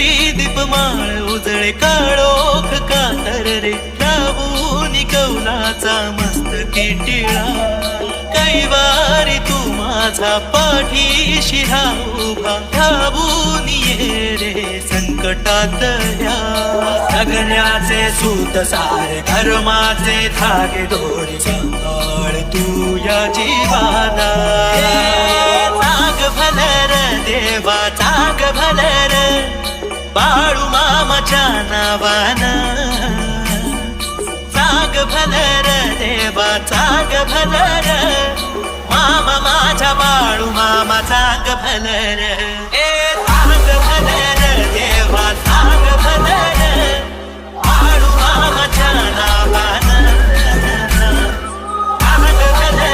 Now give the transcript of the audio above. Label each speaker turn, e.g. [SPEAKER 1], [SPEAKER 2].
[SPEAKER 1] घंटी दीपमाळ उजळे काळोख कातर रे लावून कौलाचा मस्तकी टिळा कैवारी तू माझा पाठीशी उभा धावून ये रे संकटात या सगळ्याचे सूत सारे धर्माचे धागे दोरी सांभाळ तू या जीवाला चांग भलर देवा चांग भलर बाळू मामाच्या नावानं चांग भलर देवा चांग भलर मामा माझा बाळू मामा चांग भलर